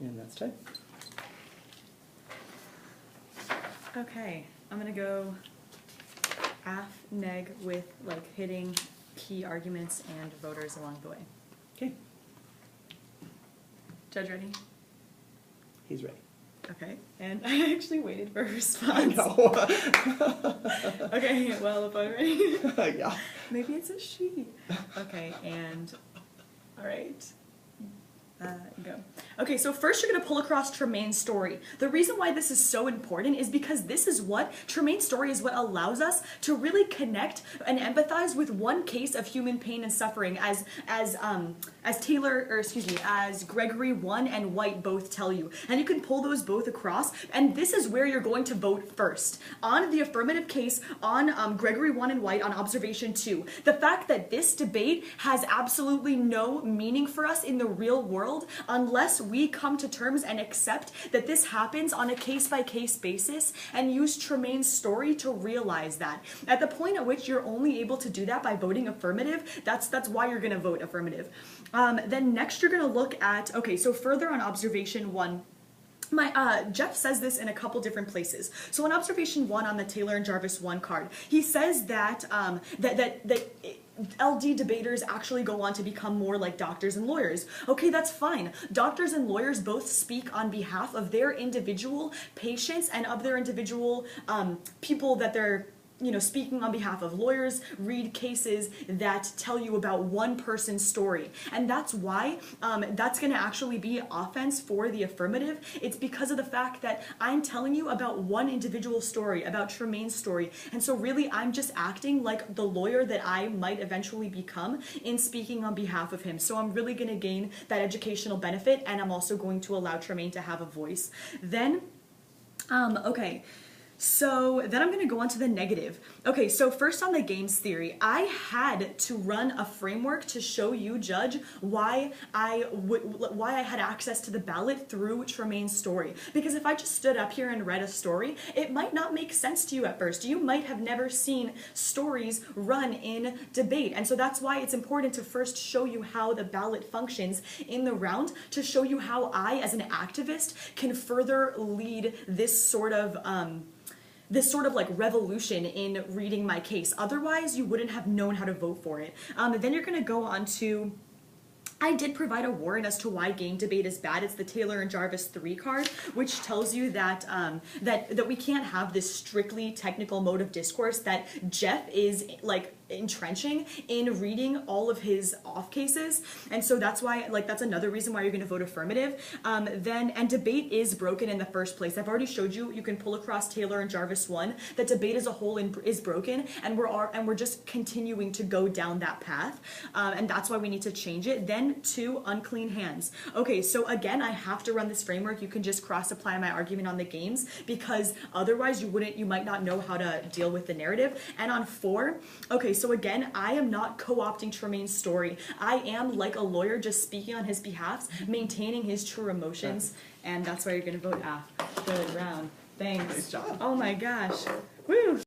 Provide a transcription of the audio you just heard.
And that's time. Okay, I'm gonna go af, neg with like hitting key arguments and voters along the way. Okay. Judge ready? He's ready. Okay, and I actually waited for a I response. know. Okay, well, if I'm ready. Yeah. Maybe it's a she. Okay, and all right. Go. Okay, so first you're going to pull across Tremaine's story. The reason why this is so important is because this is what, Tremaine's story is what allows us to really connect and empathize with one case of human pain and suffering as Gregory 1 and White both tell you. And you can pull those both across, and this is where you're going to vote first. On the affirmative case, on Gregory 1 and White, on observation 2. The fact that this debate has absolutely no meaning for us in the real world unless we come to terms and accept that this happens on a case-by-case basis and use Tremaine's story to realize that. At the point at which you're only able to do that by voting affirmative, that's why you're going to vote affirmative. Then next you're going to look at, okay, so further on observation 1, Jeff says this in a couple different places. So in observation 1 on the Taylor and Jarvis 1 card, he says that LD debaters actually go on to become more like doctors and lawyers. Okay, that's fine. Doctors and lawyers both speak on behalf of their individual patients and of their individual people that they're speaking on behalf of. Lawyers read cases that tell you about one person's story. And that's why that's going to actually be offense for the affirmative. It's because of the fact that I'm telling you about one individual story, about Tremaine's story. And so really I'm just acting like the lawyer that I might eventually become in speaking on behalf of him. So I'm really going to gain that educational benefit, and I'm also going to allow Tremaine to have a voice. Then, okay. So then I'm going to go on to the negative. Okay, so first on the games theory, I had to run a framework to show you, Judge, why I had access to the ballot through Tremaine's story. Because if I just stood up here and read a story, it might not make sense to you at first. You might have never seen stories run in debate. And so that's why it's important to first show you how the ballot functions in the round, to show you how I, as an activist, can further lead this sort of like revolution in reading my case. Otherwise, you wouldn't have known how to vote for it. Then you're going to go on to, I did provide a warrant as to why game debate is bad. It's the Taylor and Jarvis 3 card, which tells you that that we can't have this strictly technical mode of discourse that Jeff is like entrenching in reading all of his off cases. And so that's why, like, that's another reason why you're going to vote affirmative. And debate is broken in the first place. I've already showed you, you can pull across Taylor and Jarvis 1, that debate as a whole is broken, and we're just continuing to go down that path. And that's why we need to change it. Then 2, unclean hands. Okay, so again, I have to run this framework. You can just cross apply my argument on the games, because otherwise you might not know how to deal with the narrative. And on 4, okay, so again, I am not co-opting Tremaine's story. I am, like a lawyer, just speaking on his behalf, maintaining his true emotions, and that's why you're going to vote AF. Good round. Thanks. Nice job. Oh my gosh. Woo!